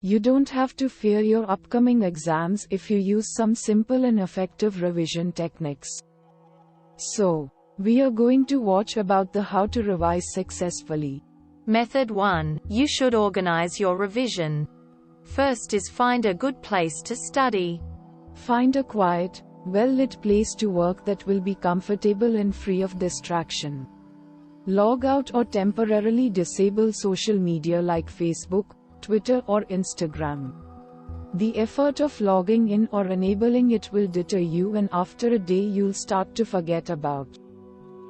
You don't have to fear your upcoming exams if you use some simple and effective revision techniques. So, we are going to watch about the how to revise successfully. Method 1. You should organize your revision. First is find a good place to study. Find a quiet, well-lit place to work that will be comfortable and free of distraction. Log out or temporarily disable social media like Facebook, Twitter or Instagram. The effort of logging in or enabling it will deter you, and after a day you'll start to forget about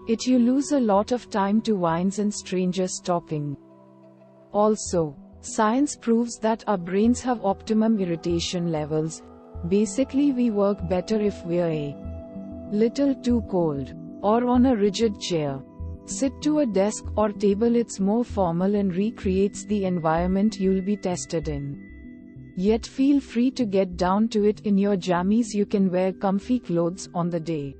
it. You lose a lot of time to vines and strangers talking. Also, science proves that our brains have optimum irritation levels. Basically, we work better if we're a little too cold, or on a rigid chair. Sit to a desk or table, it's more formal and recreates the environment you'll be tested in. Yet feel free to get down to it in your jammies. You can wear comfy clothes on the day.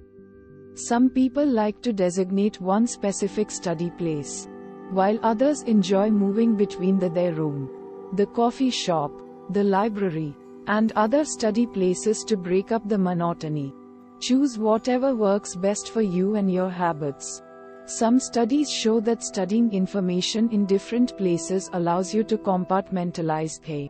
Some people like to designate one specific study place, while others enjoy moving between their room, the coffee shop, the library, and other study places to break up the monotony. Choose whatever works best for you and your habits. Some studies show that studying information in different places allows you to compartmentalize the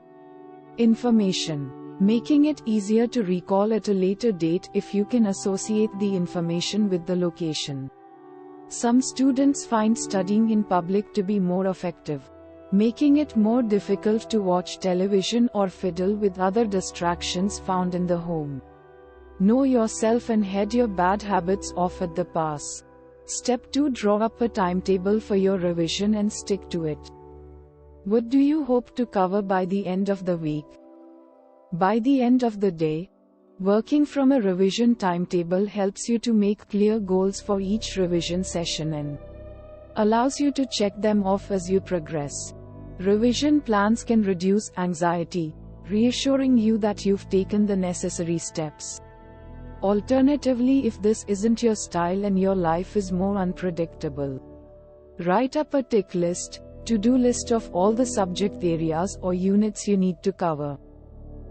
information, making it easier to recall at a later date if you can associate the information with the location. Some students find studying in public to be more effective, making it more difficult to watch television or fiddle with other distractions found in the home. Know yourself and head your bad habits off at the pass. Step 2. Draw up a timetable for your revision and stick to it. What do you hope to cover by the end of the week? By the end of the day, working from a revision timetable helps you to make clear goals for each revision session and allows you to check them off as you progress. Revision plans can reduce anxiety, reassuring you that you've taken the necessary steps. Alternatively, if this isn't your style and your life is more unpredictable, write up a tick list, to-do list of all the subject areas or units you need to cover.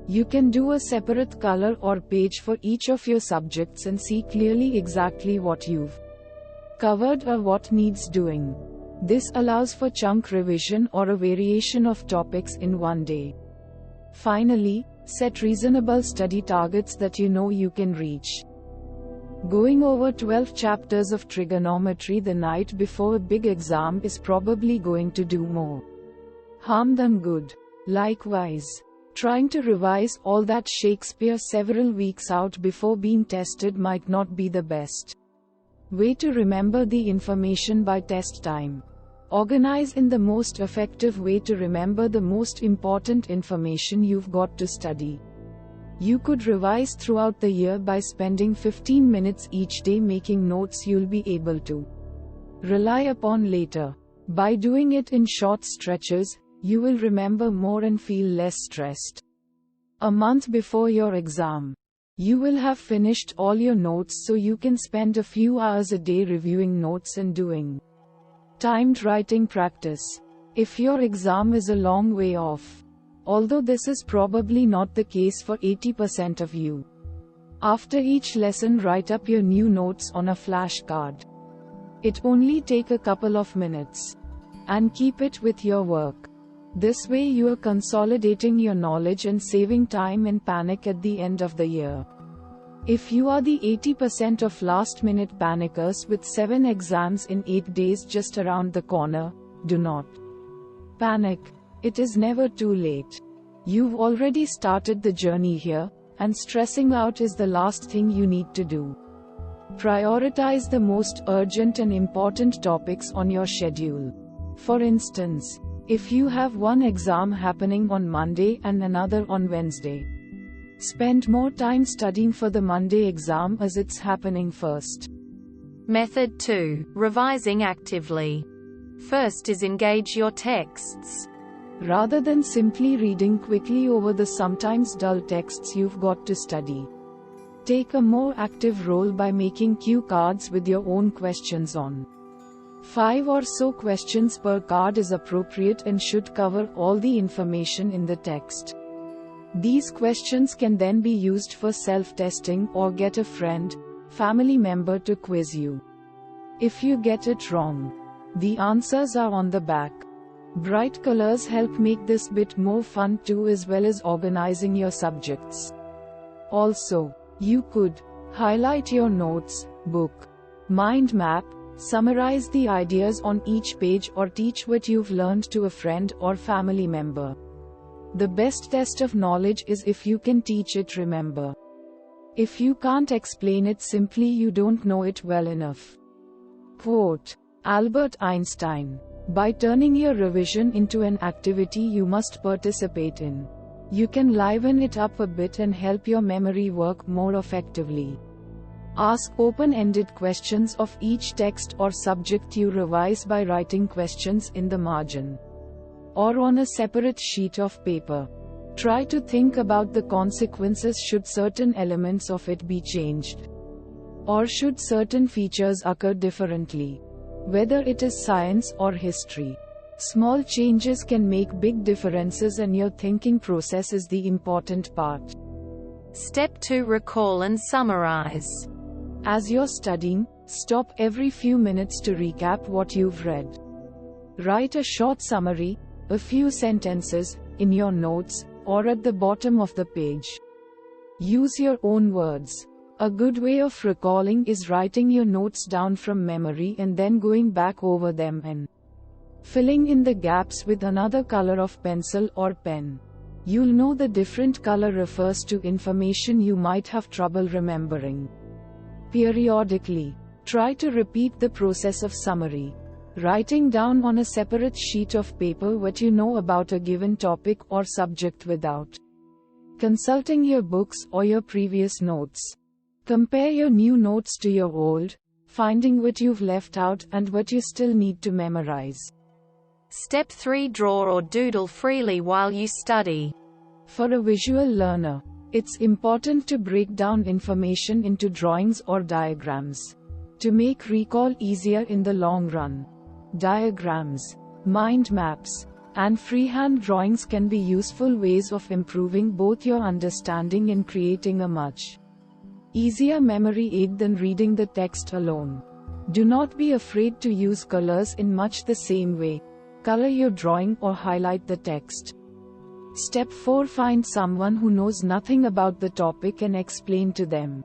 You can do a separate color or page for each of your subjects and see clearly exactly what you've covered or what needs doing. This allows for chunk revision or a variation of topics in one day. Finally, set reasonable study targets that you know you can reach. Going over 12 chapters of trigonometry the night before a big exam is probably going to do more harm than good. Likewise, trying to revise all that Shakespeare several weeks out before being tested might not be the best way to remember the information by test time. Organize in the most effective way to remember the most important information you've got to study. You could revise throughout the year by spending 15 minutes each day making notes you'll be able to rely upon later. By doing it in short stretches, you will remember more and feel less stressed. A month before your exam, you will have finished all your notes, so you can spend a few hours a day reviewing notes and doing timed writing practice. If your exam is a long way off, although this is probably not the case for 80% of you, after each lesson write up your new notes on a flashcard. It only take a couple of minutes, and keep it with your work. This way you are consolidating your knowledge and saving time and panic at the end of the year. If you are the 80% of last-minute panickers with 7 exams in 8 days just around the corner, do not panic. It is never too late. You've already started the journey here, and stressing out is the last thing you need to do. Prioritize the most urgent and important topics on your schedule. For instance, if you have one exam happening on Monday and another on Wednesday, spend more time studying for the Monday exam as it's happening first. Method 2. Revising actively. First is engage your texts. Rather than simply reading quickly over the sometimes dull texts you've got to study, take a more active role by making cue cards with your own questions on. 5 or so questions per card is appropriate and should cover all the information in the text. These questions can then be used for self-testing or get a friend, family member to quiz you. If you get it wrong, the answers are on the back. Bright colors help make this bit more fun too, as well as organizing your subjects. Also, you could highlight your notes, book, mind map, summarize the ideas on each page, or teach what you've learned to a friend or family member. The best test of knowledge is if you can teach it, remember. If you can't explain it simply, you don't know it well enough. Quote Albert Einstein: by turning your revision into an activity you must participate in, you can liven it up a bit and help your memory work more effectively. Ask open-ended questions of each text or subject you revise by writing questions in the margin or on a separate sheet of paper. Try to think about the consequences should certain elements of it be changed, or should certain features occur differently. Whether it is science or history, small changes can make big differences, and your thinking process is the important part. Step 2: recall and summarize. As you're studying, stop every few minutes to recap what you've read. Write a short summary, a few sentences, in your notes, or at the bottom of the page. Use your own words. A good way of recalling is writing your notes down from memory and then going back over them and filling in the gaps with another color of pencil or pen. You'll know the different color refers to information you might have trouble remembering. Periodically, try to repeat the process of summary, writing down on a separate sheet of paper what you know about a given topic or subject without consulting your books or your previous notes. Compare your new notes to your old, finding what you've left out and what you still need to memorize. Step 3: draw or doodle freely while you study. For a visual learner, it's important to break down information into drawings or diagrams to make recall easier in the long run. Diagrams, mind maps, and freehand drawings can be useful ways of improving both your understanding and creating a much easier memory aid than reading the text alone. Do not be afraid to use colors in much the same way. Color your drawing or highlight the text. Step 4: find someone who knows nothing about the topic and explain to them.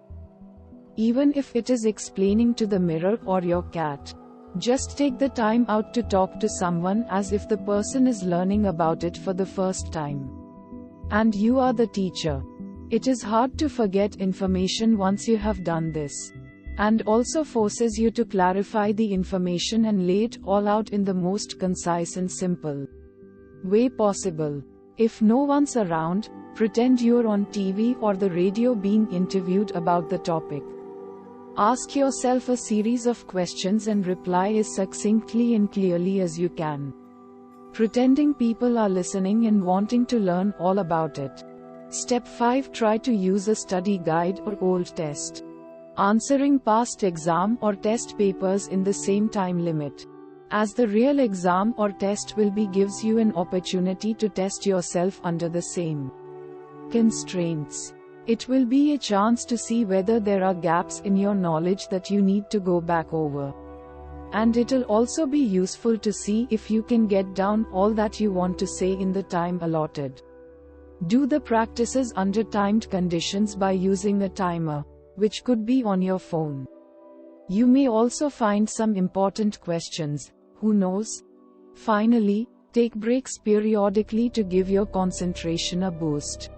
Even if it is explaining to the mirror or your cat, just take the time out to talk to someone as if the person is learning about it for the first time. And you are the teacher. It is hard to forget information once you have done this, and also forces you to clarify the information and lay it all out in the most concise and simple way possible. If no one's around, pretend you're on TV or the radio being interviewed about the topic. Ask yourself a series of questions and reply as succinctly and clearly as you can, pretending people are listening and wanting to learn all about it. Step 5: try to use a study guide or old test, answering past exam or test papers in the same time limit, as the real exam or test will be gives you an opportunity to test yourself under the same constraints. It will be a chance to see whether there are gaps in your knowledge that you need to go back over. And it'll also be useful to see if you can get down all that you want to say in the time allotted. Do the practices under timed conditions by using a timer, which could be on your phone. You may also find some important questions, who knows? Finally, take breaks periodically to give your concentration a boost.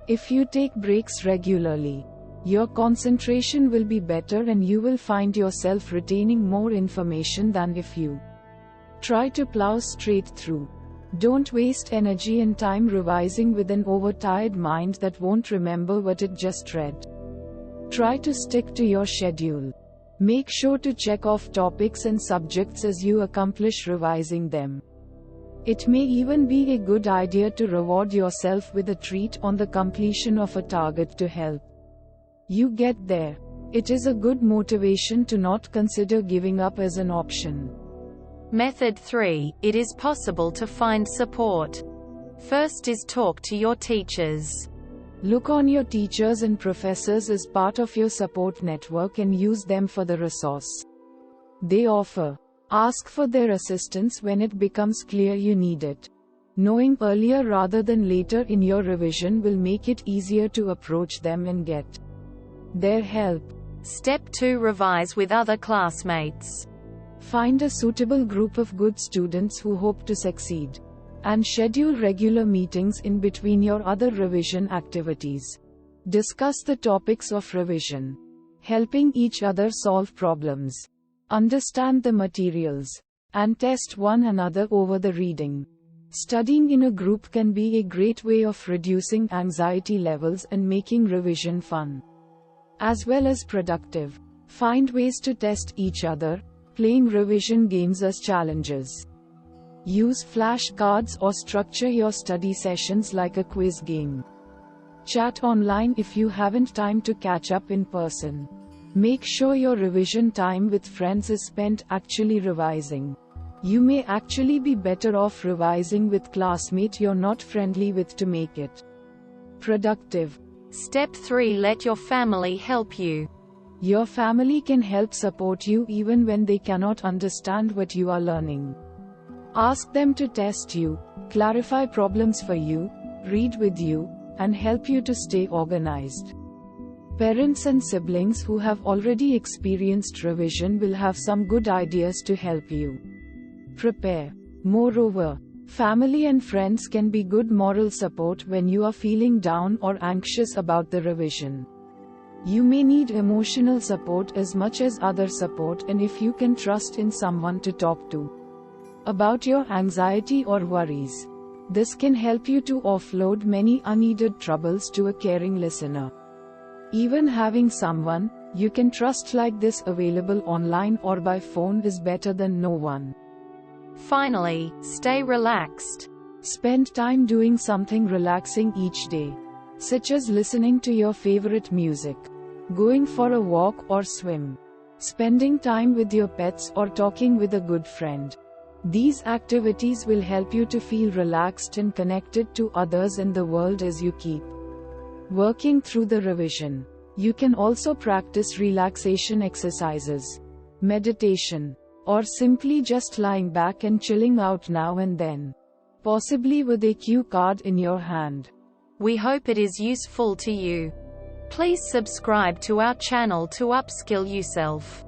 If you take breaks regularly, your concentration will be better and you will find yourself retaining more information than if you try to plow straight through. Don't waste energy and time revising with an overtired mind that won't remember what it just read. Try to stick to your schedule. Make sure to check off topics and subjects as you accomplish revising them. It may even be a good idea to reward yourself with a treat on the completion of a target to help you get there. It is a good motivation to not consider giving up as an option. Method 3. It is possible to find support. First is talk to your teachers. Look on your teachers and professors as part of your support network and use them for the resource they offer. Ask for their assistance when it becomes clear you need it. Knowing earlier rather than later in your revision will make it easier to approach them and get their help. Step 2. Revise with other classmates. Find a suitable group of good students who hope to succeed, and schedule regular meetings in between your other revision activities. Discuss the topics of revision, helping each other solve problems, understand the materials, and test one another over the reading. Studying in a group can be a great way of reducing anxiety levels and making revision fun, as well as productive. Find ways to test each other, playing revision games as challenges. Use flashcards or structure your study sessions like a quiz game. Chat online if you haven't time to catch up in person. Make sure your revision time with friends is spent actually revising. You may actually be better off revising with classmates you're not friendly with to make it productive. Step 3. Let your family help you. Your family can help support you even when they cannot understand what you are learning. Ask them to test you, clarify problems for you, read with you, and help you to stay organized. Parents and siblings who have already experienced revision will have some good ideas to help you prepare. Moreover, family and friends can be good moral support when you are feeling down or anxious about the revision. You may need emotional support as much as other support, and if you can trust in someone to talk to about your anxiety or worries, this can help you to offload many unneeded troubles to a caring listener. Even having someone you can trust like this available online or by phone is better than no one. Finally, stay relaxed. Spend time doing something relaxing each day, such as listening to your favorite music, going for a walk or swim, spending time with your pets or talking with a good friend. These activities will help you to feel relaxed and connected to others and the world as you keep working through the revision. You can also practice relaxation exercises, meditation, or simply just lying back and chilling out now and then, possibly with a cue card in your hand. We hope it is useful to you. Please subscribe to our channel to upskill yourself.